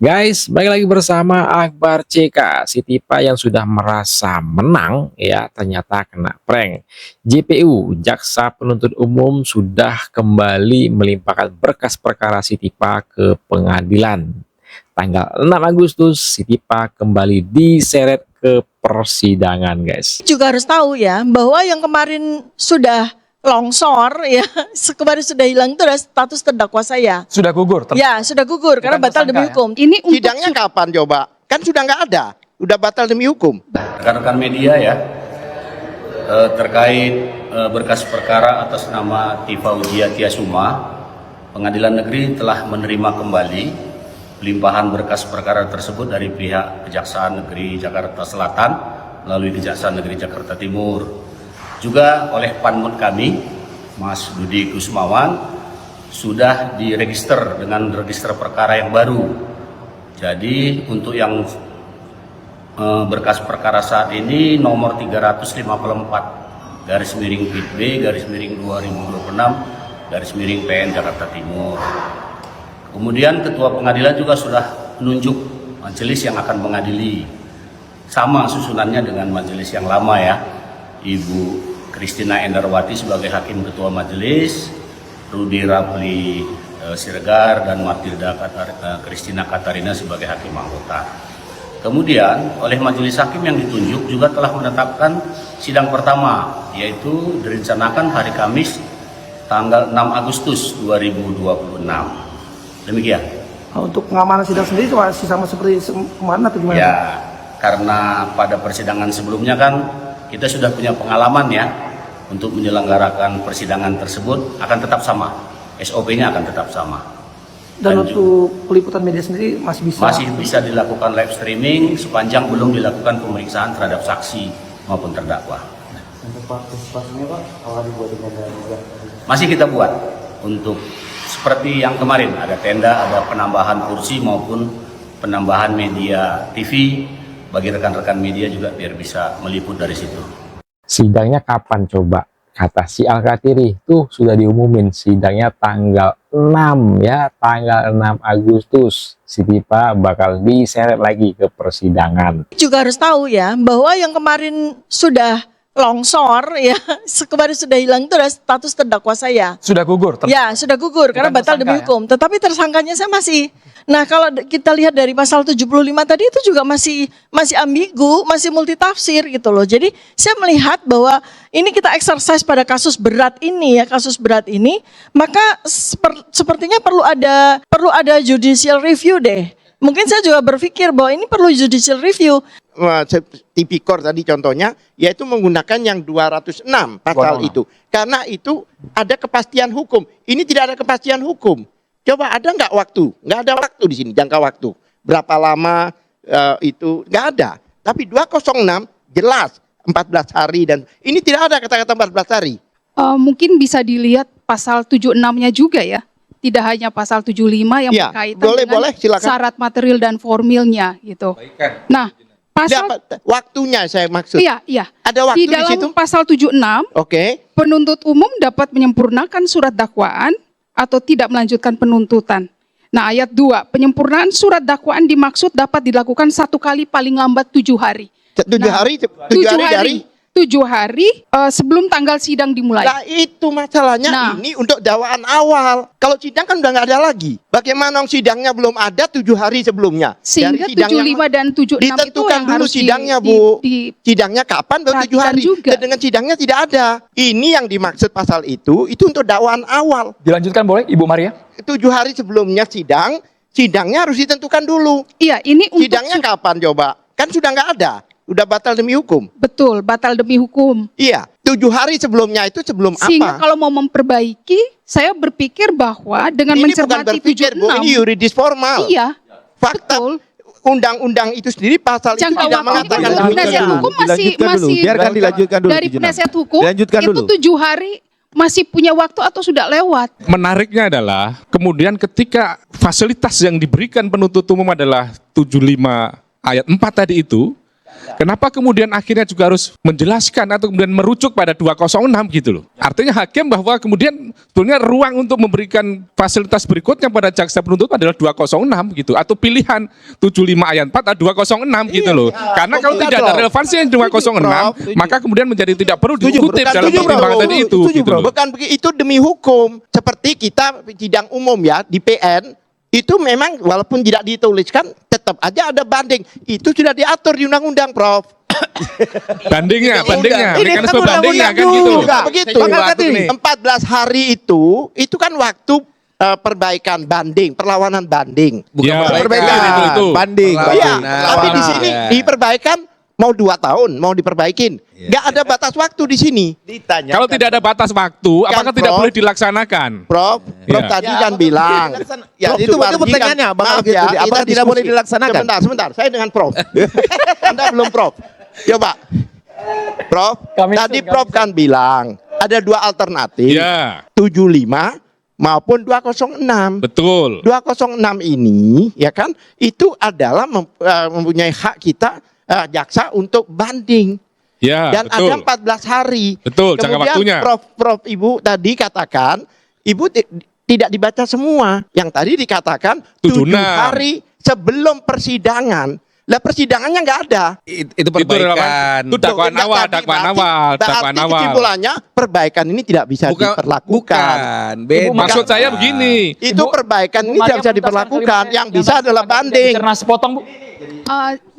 Guys, balik lagi bersama Akbar CK. Si Tipa yang sudah merasa menang ya ternyata kena prank. JPU, Jaksa Penuntut Umum sudah kembali melimpahkan berkas perkara si Tipa ke pengadilan. Tanggal 6 Agustus si Tipa kembali diseret ke persidangan, guys. Juga harus tahu ya bahwa yang kemarin sudah longsor ya, kemarin sudah hilang itu adalah status terdakwa saya. Sudah gugur? Ya, sudah gugur karena batal demi hukum. Ini sidangnya kapan coba? Kan sudah nggak ada, udah batal demi hukum. Rekan-rekan media ya, terkait berkas perkara atas nama Tifa Wijaya Tiasuma, Pengadilan Negeri telah menerima kembali limpahan berkas perkara tersebut dari pihak Kejaksaan Negeri Jakarta Selatan melalui Kejaksaan Negeri Jakarta Timur. Juga oleh panmut kami, Mas Budi Kusmawan, sudah diregister dengan register perkara yang baru. Jadi untuk yang berkas perkara saat ini nomor 354 garis miring PIT B garis miring 2026 garis miring PN Jakarta Timur. Kemudian ketua pengadilan juga sudah menunjuk majelis yang akan mengadili, sama susunannya dengan majelis yang lama ya, Ibu Christina Endarwati sebagai hakim ketua majelis, Rudi Rapli Siregar dan Matilda Christina Katarina sebagai hakim anggota. Kemudian oleh majelis hakim yang ditunjuk juga telah menetapkan sidang pertama, yaitu direncanakan hari Kamis tanggal 6 Agustus 2026. Demikian. Untuk pengamanan sidang sendiri masih sama seperti kemarin atau gimana? Ya, karena pada persidangan sebelumnya kan kita sudah punya pengalaman ya, untuk menyelenggarakan persidangan tersebut akan tetap sama, SOP-nya akan tetap sama. Dan untuk peliputan media sendiri masih bisa? Masih bisa dilakukan live streaming sepanjang belum dilakukan pemeriksaan terhadap saksi maupun terdakwa. Untuk partisipasinya Pak, apakah dibuat dengan juga? Masih kita buat untuk seperti yang kemarin, ada tenda, ada penambahan kursi maupun penambahan media TV bagi rekan-rekan media juga biar bisa meliput dari situ. Sidangnya kapan coba? Kata si Al-Katiri tuh sudah diumumin sidangnya tanggal 6 ya, tanggal 6 Agustus. Si Tipa bakal diseret lagi ke persidangan. Juga harus tahu ya bahwa yang kemarin sudah longsor ya, kemarin sudah hilang itu adalah status terdakwa saya. Sudah gugur? Ya, sudah gugur karena batal demi hukum. Tetapi tersangkanya saya masih. Nah, kalau kita lihat dari pasal 75 tadi itu juga masih ambigu, masih multitafsir gitu loh. Jadi saya melihat bahwa ini kita exercise pada kasus berat ini ya, kasus berat ini, maka sepertinya perlu ada judicial review deh. Mungkin saya juga berpikir bahwa ini perlu judicial review. Tipikor tadi contohnya, yaitu menggunakan yang 206 pasal itu. Karena itu ada kepastian hukum. Ini tidak ada kepastian hukum. Coba ada nggak waktu? Nggak ada waktu di sini, jangka waktu. Berapa lama itu? Nggak ada. Tapi 206 jelas 14 hari dan ini tidak ada kata-kata 14 hari. Mungkin bisa dilihat pasal 76-nya juga ya. Tidak hanya pasal 75 yang berkaitan dengan syarat material dan formilnya gitu. Nah, pasal waktunya saya maksud. Iya. Ada waktu di situ? Dalam pasal 76, penuntut umum dapat menyempurnakan surat dakwaan atau tidak melanjutkan penuntutan. Nah, ayat 2, penyempurnaan surat dakwaan dimaksud dapat dilakukan 1 kali paling lambat 7 hari. 7 hari dari 7 hari sebelum tanggal sidang dimulai. Nah itu masalahnya, ini untuk dakwaan awal. Kalau sidang kan udah nggak ada lagi. Bagaimana sidangnya belum ada 7 hari sebelumnya? Sehingga 75 dan 76 ditentukan itu dulu harus sidangnya Bu. Sidangnya kapan baru 7 hari. Juga. Dengan sidangnya tidak ada. Ini yang dimaksud pasal itu untuk dakwaan awal. Dilanjutkan boleh Ibu Maria? 7 hari sebelumnya sidangnya harus ditentukan dulu. Iya, ini untuk sidangnya kapan coba? Kan sudah nggak ada. Udah batal demi hukum. Betul, batal demi hukum. Iya, 7 hari sebelumnya itu sebelum Sehingga apa? kalau mau memperbaiki, saya berpikir bahwa dengan ini mencermati 76. Bu, ini yuridis formal. Iya, fakta betul. Undang-undang itu sendiri pasal itu tidak mengatakan penasihat hukum masih biarkan dilanjutkan dulu. Dari penasihat hukum itu 7 hari masih punya waktu atau sudah lewat. Menariknya adalah kemudian ketika fasilitas yang diberikan penuntut umum adalah 75 ayat 4 tadi itu, kenapa kemudian akhirnya juga harus menjelaskan atau kemudian merujuk pada 206 gitu loh. Artinya hakim bahwa kemudian sebetulnya ruang untuk memberikan fasilitas berikutnya pada jaksa penuntut adalah 206 gitu, atau pilihan 75 ayat 4 atau 206 gitu loh. Karena kalau tidak ada relevansi yang 206, maka kemudian menjadi tidak perlu dikutip dalam pertimbangan tadi itu. Gitu loh. Bukan begitu, itu demi hukum. Seperti kita sidang umum ya di PN, itu memang walaupun tidak dituliskan tetap aja ada banding. Itu sudah diatur di undang-undang, Prof. Bandingnya, Ini mekanisme kan bandingnya undang-undang kan gitu loh. Enggak begitu. Bang Katiri. 14 hari itu kan waktu perbaikan banding, perlawanan banding. Bukan perbaikan, itu. banding. Iya, tapi di sini diperbaikan mau 2 tahun, mau diperbaikin. Nggak ada batas waktu di sini. Ditanya. Kalau tidak ada batas waktu, apakah tidak Prof. boleh dilaksanakan? Prof Iya. tadi kan bilang. Ya, Prof itu Supardi pertanyaannya, kan, Bang maaf Alkit, ya, apakah kita tidak boleh diskusi. dilaksanakan? Sebentar, saya dengan Prof. Anda belum Prof. Coba. Prof, tadi Prof kan bilang ada 2 alternatif. Ya, 75 maupun 206. betul. 206 ini ya kan itu adalah mempunyai hak kita jaksa untuk banding. Ya, Dan betul. ada 14 hari. Betul, jangka Kemudian waktunya. Prof Ibu tadi katakan, Ibu tidak dibaca semua. Yang tadi dikatakan 7 76. hari sebelum persidangan. Lah persidangannya nggak ada. Itu perbaikan. Itu dakwaan Enggak, awal, tadi dakwaan berarti- awal, dakwaan berarti awal. kesimpulannya perbaikan ini tidak bisa diperlakukan. Bukan. Beda. Maksud saya begini. Itu perbaikan ini tidak bisa diperlakukan. Yang bisa adalah banding. sepotong, Bu.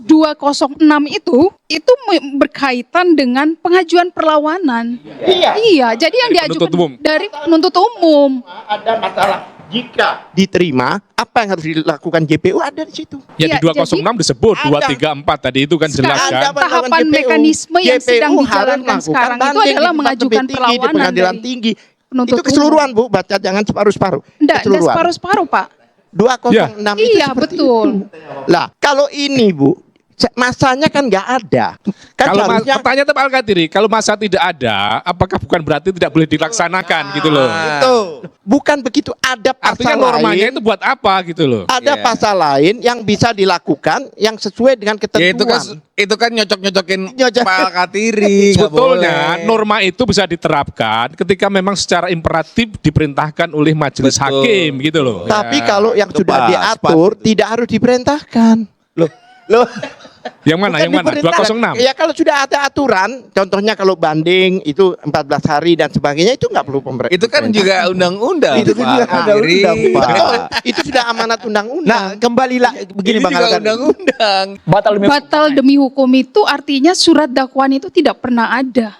206 itu berkaitan dengan pengajuan perlawanan. Iya, jadi yang diajukan Penuntut umum. dari penuntut umum. Ada masalah. Jika diterima, apa yang harus dilakukan JPU ada di situ. Ya, di Iya, 206 disebut ada. 234 tadi itu kan jelas Sekarang kan. Anda melakukan tahapan JPU. mekanisme yang sedang JPU harus dijalankan melakukan sekarang itu banding adalah di mengajukan tempat lebih tinggi, di perlawanan pengadilan dari tinggi. penuntut Itu keseluruhan Bu, baca jangan separuh-separuh. Enggak Keseluruhan. separuh-separuh, Pak. 206 itu Iya, seperti betul. itu. Lah, kalau ini Bu, masanya kan nggak ada. Kan Kalau seharusnya pertanyaan Pak Al-Katiri, kalau masa tidak ada, apakah bukan berarti tidak boleh dilaksanakan gitu loh? itu bukan begitu, ada Artinya pasal normanya lain. itu buat apa gitu loh? Ada Iya. pasal lain yang bisa dilakukan yang sesuai dengan Ya ketentuan. itu kan nyocok-nyocokin Nyocok. Pak Alkatiri. nggak Sebetulnya boleh. norma itu bisa diterapkan ketika memang secara imperatif diperintahkan oleh majelis Betul. hakim gitu loh. Tapi kalau yang Itu sudah pas, diatur tidak harus diperintahkan. Loh, Yang mana? bukan Yang mana? diperintahkan. 206. Ya kalau sudah ada aturan, contohnya kalau banding itu 14 hari dan sebagainya itu nggak perlu pemerintah. Itu kan juga undang-undang. Itu kan Pak juga ada Alkatiri. undang, Pak. Betul. Itu sudah amanat undang-undang. Nah, kembali begini Ini Bang juga Alkatiri. undang-undang. Batal demi hukum itu artinya surat dakwaan itu tidak pernah ada.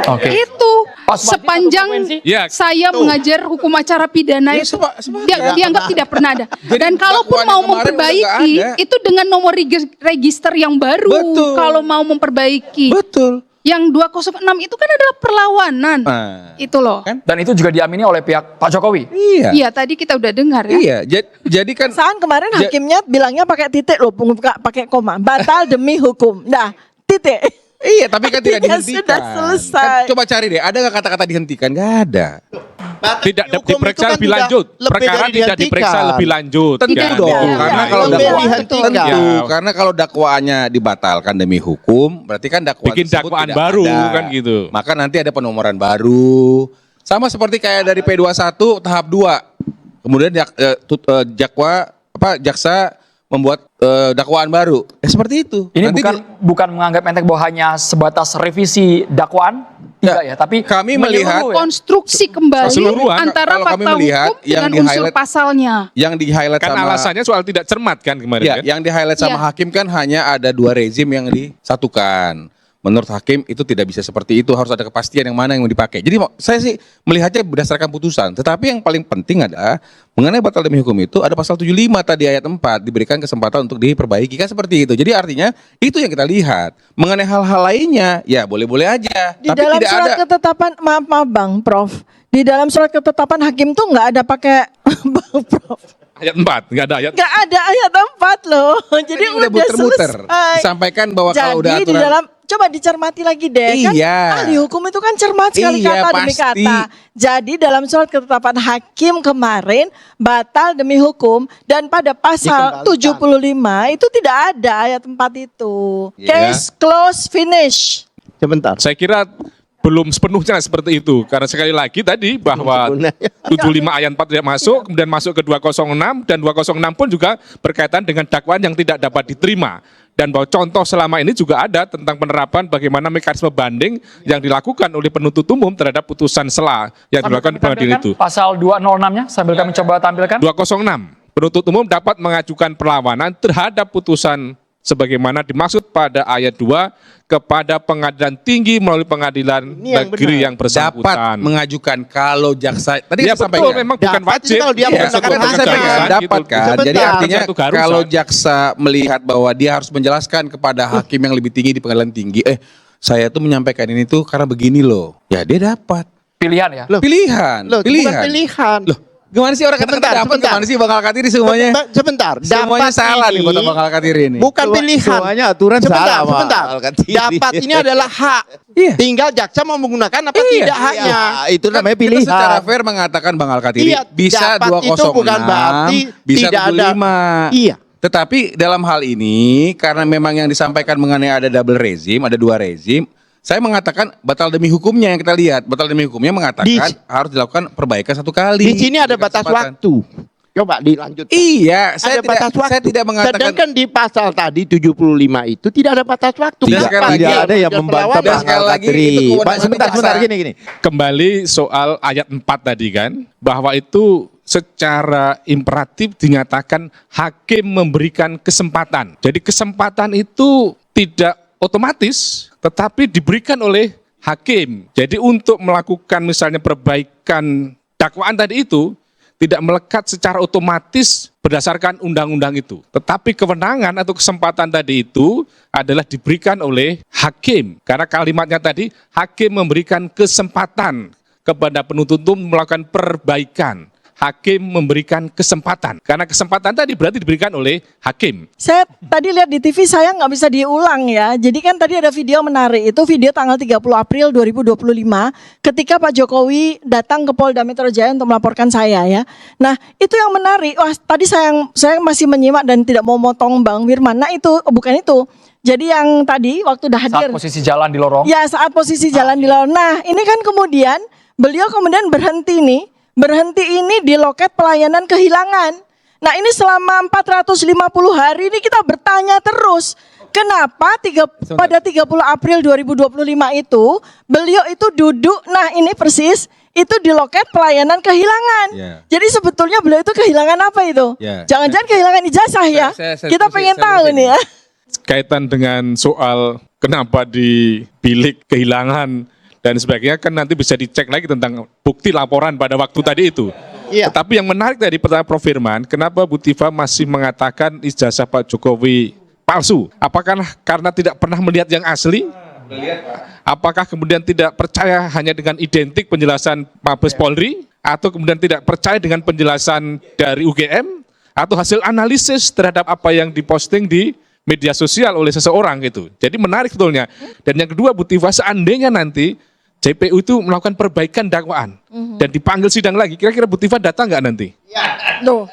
Oke. Itu sepanjang Ya, saya mengajar hukum acara pidana Ya, itu dia dianggap tidak pernah ada. Dan kalaupun dakwaan mau yang kemarin memperbaiki udah nggak ada. itu dengan nomor register yang baru. Betul. Kalau mau memperbaiki. Betul. Yang 206 itu kan adalah perlawanan. Nah, Itu loh. Kan? Dan itu juga diamini oleh pihak Pak Jokowi. iya. Iya, tadi kita udah dengar ya. Iya, jadi kan Saan kemarin hakimnya bilangnya pakai titik loh, bukan pakai koma. Batal demi hukum. Nah, titik. iya, tapi kan tidak Artinya dihentikan. sudah selesai. Kan, coba cari deh, ada nggak kata-kata dihentikan? Nggak ada. tidak Hukum diperiksa itu kan lebih sudah lanjut. lebih Perkara dari tidak diperiksa dihentikan. lebih lanjut. Tentu Tidak dong, ada. karena Ya, kalau lebih dakwaan dihentikan. tentu, Ya. karena kalau dakwaannya dibatalkan demi hukum, berarti kan dakwaan Bikin tersebut dakwaan tidak baru, ada. kan gitu. Maka nanti ada penomoran baru. Sama seperti kayak dari P21 tahap 2. Kemudian jaksa membuat dakwaan baru. Seperti itu. Ini Nanti bukan menganggap enteng bahwa hanya sebatas revisi dakwaan, tidak ya, tapi kami melihat menyeluruh ya. Konstruksi kembali Keseluruhan, antara kalau kami fakta melihat hukum yang dengan di unsur highlight- pasalnya. yang di-highlight Kan sama alasannya soal tidak cermat kan kemarin ya, kan? yang di-highlight sama Iya. hakim kan hanya ada 2 rezim yang disatukan. Menurut hakim itu tidak bisa seperti itu, harus ada kepastian yang mana yang mau dipakai. Jadi saya sih melihatnya berdasarkan putusan. Tetapi yang paling penting adalah mengenai batal demi hukum itu ada pasal 75 tadi ayat 4 diberikan kesempatan untuk diperbaiki kan seperti itu. Jadi artinya itu yang kita lihat. Mengenai hal-hal lainnya ya boleh-boleh aja. Di tapi dalam tidak surat ada ketetapan, maaf Bang, Prof. Di dalam surat ketetapan hakim tuh nggak ada pakai Bang Prof. Ayat 4, nggak ada ayat. Nggak ada ayat 4 loh. Jadi udah udah muter-muter. selesai. Disampaikan bahwa Jadi kalau udah di aturan dalam coba dicermati lagi deh. Kan Iya. ahli hukum itu kan cermat sekali Iya, kata demi pasti. kata. Jadi dalam surat ketetapan hakim kemarin batal demi hukum, dan pada pasal Dikembalikan. 75 itu tidak ada ayat 4 itu. Case close, finish. Sebentar. Saya kira belum sepenuhnya seperti itu. Karena sekali lagi tadi bahwa 75 ayat 4 tidak masuk, kemudian masuk ke 206, dan 206 pun juga berkaitan dengan dakwaan yang tidak dapat diterima. Dan bahwa contoh selama ini juga ada tentang penerapan bagaimana mekanisme banding yang dilakukan oleh penuntut umum terhadap putusan sela yang dilakukan di pengadilan itu. Pasal 206-nya sambil kami coba tampilkan. 206. Penuntut umum dapat mengajukan perlawanan terhadap putusan sebagaimana dimaksud pada ayat 2 kepada pengadilan tinggi melalui pengadilan negeri yang Dapat bersangkutan. mengajukan kalau jaksa tadi Ya saya betul, sampaikan. memang bukan Dapat wajib. kalau dia Iya, menggunakan kan tadi saya keharusan. bilang dapat Gitu. kan. Jadi Sebentar. artinya Satu keharusan. kalau jaksa melihat bahwa dia harus menjelaskan kepada hakim yang lebih tinggi di pengadilan tinggi, saya tuh menyampaikan ini tuh karena begini loh. Ya dia dapat. Pilihan ya. Loh. Pilihan. Loh, itu bukan pilihan. Loh, gimana sih orang kata dapat? Sebentar. Gimana sih Bang Alkatiri semuanya? Sebentar. Semuanya Dapat salah nih ini buat Bang Alkatiri ini. Bukan pilihan. Semuanya aturan sebentar, salah, Pak sebentar. Alkatiri. Dapat ini adalah hak. Iya. Tinggal jaksa mau menggunakan apa tidak haknya. Itu namanya Kita pilihan. secara fair mengatakan Bang Alkatiri Iya, bisa dapat itu 206, bukan berarti bisa tidak ada. 75. Iya. Tetapi dalam hal ini karena memang yang disampaikan mengenai ada double rezim, ada 2 rezim, saya mengatakan batal demi hukumnya yang kita lihat. Batal demi hukumnya mengatakan harus dilakukan perbaikan 1 kali. Di sini ada batas Kesempatan. waktu. Coba dilanjut. Iya, Ada batas waktu. saya tidak mengatakan. Sedangkan di pasal tadi 75 itu tidak ada batas waktu. Dan Kenapa? sekali lagi, Tidak ada yang Dia membantah perlawanan. Dan Bang sekali lagi, Alkatiri. itu kewenangan Pak, sebentar jaksa. gini. Kembali soal ayat 4 tadi kan, bahwa itu secara imperatif dinyatakan hakim memberikan kesempatan. Jadi kesempatan itu tidak otomatis, tetapi diberikan oleh hakim. Jadi untuk melakukan misalnya perbaikan dakwaan tadi itu, tidak melekat secara otomatis berdasarkan undang-undang itu. Tetapi kewenangan atau kesempatan tadi itu adalah diberikan oleh hakim. Karena kalimatnya tadi, hakim memberikan kesempatan kepada penuntut umum melakukan perbaikan. Hakim memberikan kesempatan. Karena kesempatan tadi berarti diberikan oleh hakim. Saya tadi lihat di TV, saya nggak bisa diulang ya. Jadi kan tadi ada video menarik, itu video tanggal 30 April 2025 ketika Pak Jokowi datang ke Polda Metro Jaya untuk melaporkan saya ya. Nah itu yang menarik, wah tadi saya masih menyimak dan tidak mau motong Bang Firman. Nah itu, bukan itu. Jadi yang tadi waktu udah hadir. Saat posisi jalan di lorong. Ya saat posisi jalan di lorong. Nah ini kan kemudian beliau kemudian berhenti ini di loket pelayanan kehilangan. Nah ini selama 450 hari ini kita bertanya terus, kenapa pada 30 April 2025 itu beliau itu duduk, nah ini persis itu di loket pelayanan kehilangan. Jadi sebetulnya beliau itu kehilangan apa itu? Jangan-jangan kehilangan ijazah ya? Kita pengen tahu nih ya. Kaitan dengan soal kenapa di bilik kehilangan dan sebagainya kan nanti bisa dicek lagi tentang bukti laporan pada waktu tadi itu. Iya. Tetapi yang menarik dari pertanyaan Prof. Firman, kenapa Bu Tifa masih mengatakan ijazah Pak Jokowi palsu? Apakah karena tidak pernah melihat yang asli? Apakah kemudian tidak percaya hanya dengan identik penjelasan Mabes Polri? Atau kemudian tidak percaya dengan penjelasan dari UGM? Atau hasil analisis terhadap apa yang diposting di media sosial oleh seseorang gitu. Jadi menarik sebetulnya. Dan yang kedua Bu Tifa, seandainya nanti JPU itu melakukan perbaikan dakwaan dan dipanggil sidang lagi, kira-kira Bu Tifa datang nggak nanti? Loh,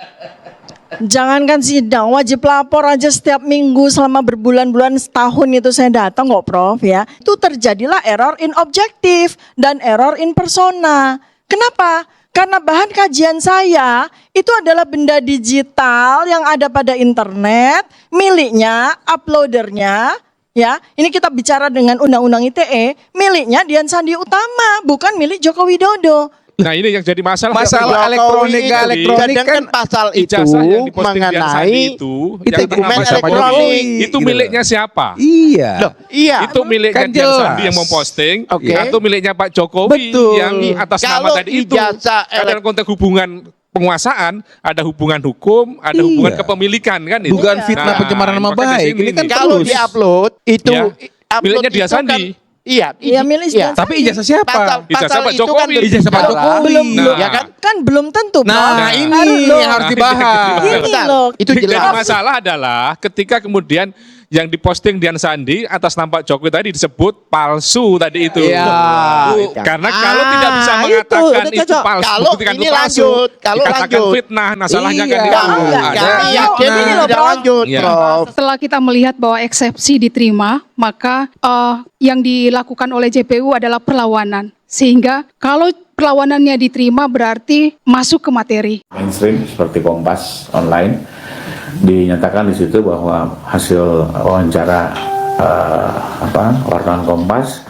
jangankan sidang, wajib lapor aja setiap minggu selama berbulan-bulan, setahun itu saya datang kok Prof ya. Itu terjadilah error in objektif dan error in persona. Kenapa? Karena bahan kajian saya itu adalah benda digital yang ada pada internet, miliknya, uploadernya, ya. Ini kita bicara dengan Undang-Undang ITE, miliknya Dian Sandi Utama, bukan milik Joko Widodo. Nah ini yang jadi masalah. Masalah elektronik Sedangkan pasal itu ijazah yang diposting Dian Sandi mengenai itu, itu yang dokumen bernama Pak elektronik. Jokowi, itu Gitu miliknya siapa? Iya. Loh, iya. Itu miliknya Kan Dian jelas. Sandi yang memposting, Oke. atau miliknya Pak Jokowi Betul. yang atas nama Kalau tadi itu. ijazah Karena dalam konteks hubungan penguasaan, ada hubungan hukum, ada hubungan Iya. kepemilikan kan itu. Dugaan fitnah pencemaran nama maka di baik. sini Ini kan nih. Kalau terus. diupload itu Ya. upload Miliknya Dian itu kan- Sandi. Iya, Iya, milik Dian Sandi. Tapi ijazah siapa? Ijazah Pak itu kan Jokowi. Ijazah Pak berbicara. Jokowi. Belum, Ya kan? kan belum tentu. Nah, Prof. ini Loh, yang harus dibahas. Ini Bentar, loh. itu Jadi jelas. masalah adalah ketika kemudian yang diposting Dian Sandi atas nama Pak Jokowi tadi disebut palsu tadi itu. Karena kalau tidak bisa mengatakan udah itu cocok. palsu, Kalau buktikan ini itu palsu, lanjut, kalau dikatakan lanjut. fitnah. Nah, salahnya kan Iya. itu. Enggak. Ada. Yakin ini Ini loh, tidak Prof. lanjut, Iya. Prof. Setelah kita melihat bahwa eksepsi diterima, maka yang dilakukan oleh JPU adalah perlawanan. Sehingga kalau perlawanannya diterima berarti masuk ke materi. Mainstream seperti Kompas online dinyatakan di situ bahwa hasil wawancara wartawan Kompas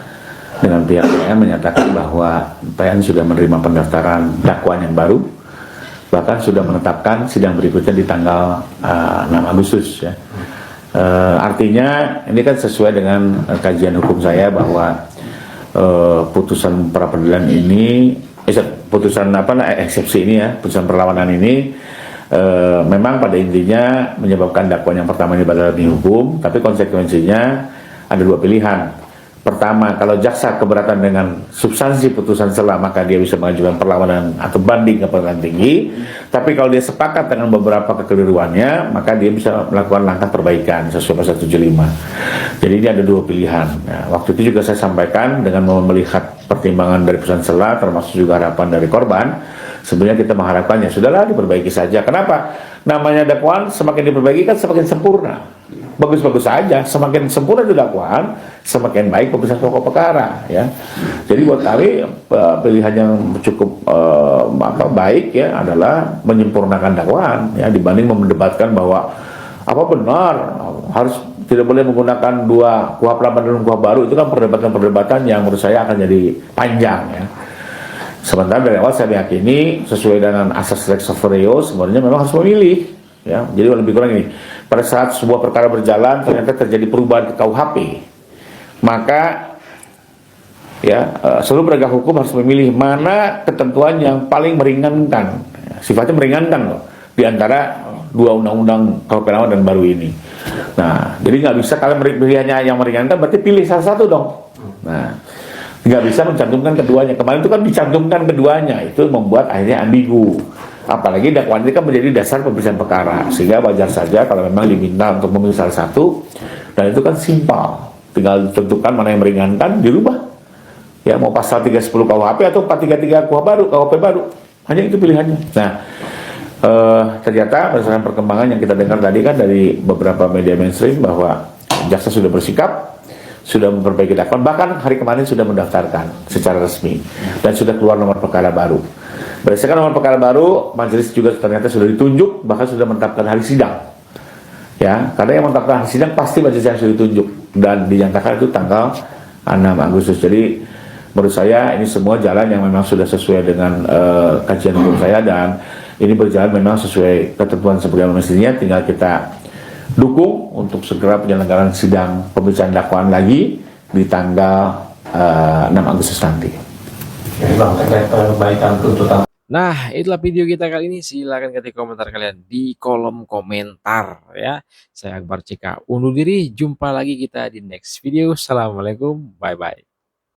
dengan pihak PN menyatakan bahwa PN sudah menerima pendaftaran dakwaan yang baru, bahkan sudah menetapkan sidang berikutnya di tanggal 6 Agustus ya. Artinya ini kan sesuai dengan kajian hukum saya bahwa putusan pra peradilan ini putusan eksepsi ini ya, putusan perlawanan ini memang pada intinya menyebabkan dakwaan yang pertama ini batal demi hukum, tapi konsekuensinya ada dua pilihan. Pertama, kalau jaksa keberatan dengan substansi putusan sela, maka dia bisa mengajukan perlawanan atau banding ke pengadilan tinggi. Tapi kalau dia sepakat dengan beberapa kekeliruannya, maka dia bisa melakukan langkah perbaikan sesuai pasal 75. Jadi ini ada dua pilihan. Nah, waktu itu juga saya sampaikan dengan melihat pertimbangan dari putusan sela, termasuk juga harapan dari korban. Sebenarnya kita mengharapkannya sudahlah diperbaiki saja. Kenapa? Namanya dakwaan semakin diperbaiki kan semakin sempurna. Bagus-bagus saja, semakin sempurna itu dakwaan, semakin baik pemeriksaan pokok perkara ya. Jadi buat kami pilihan yang cukup baik ya adalah menyempurnakan dakwaan ya, dibanding mendebatkan bahwa apa benar harus tidak boleh menggunakan dua kuhap lama dan kuhap baru. Itu kan perdebatan-perdebatan yang menurut saya akan jadi panjang ya. Sementara dari awal saya meyakini sesuai dengan asas lex oferio sebenarnya memang harus memilih ya. Jadi lebih kurang ini, pada saat sebuah perkara berjalan ternyata terjadi perubahan ke KUHP, maka ya seluruh penegak hukum harus memilih mana ketentuan yang paling meringankan, sifatnya meringankan loh, di antara dua undang-undang KUHP lama dan baru ini. Nah, jadi nggak bisa kalian pilihannya yang meringankan, berarti pilih salah satu dong. Nah, nggak bisa mencantumkan keduanya. Kemarin itu kan dicantumkan keduanya, itu membuat akhirnya ambigu. Apalagi dakwaan ini kan menjadi dasar pemeriksaan perkara, sehingga wajar saja kalau memang diminta untuk memilih salah satu, dan itu kan simpel, tinggal ditentukan mana yang meringankan, dirubah. Ya mau pasal 310 KUHP atau 433 KUHP baru, hanya itu pilihannya. Nah, ternyata berdasarkan perkembangan yang kita dengar tadi kan dari beberapa media mainstream bahwa jaksa sudah bersikap, sudah memperbaiki dakwaan, bahkan hari kemarin sudah mendaftarkan secara resmi dan sudah keluar nomor perkara baru. Berdasarkan nomor perkara baru, majelis juga ternyata sudah ditunjuk, bahkan sudah menetapkan hari sidang. Ya, karena yang menetapkan hari sidang pasti majelis yang sudah ditunjuk dan dinyatakan itu tanggal 6 Agustus. Jadi menurut saya ini semua jalan yang memang sudah sesuai dengan kajian hukum saya, dan ini berjalan memang sesuai ketentuan sebagaimana mestinya. Tinggal kita dukung untuk segera penyelenggaraan sidang pemeriksaan dakwaan lagi di tanggal 6 Agustus nanti. Jadi Bang, terkait perbaikan tuntutan. Nah, itulah video kita kali ini. Silahkan ketik komentar kalian di kolom komentar ya. Saya Akbar CK undur diri. Jumpa lagi kita di next video. Assalamualaikum. Bye-bye.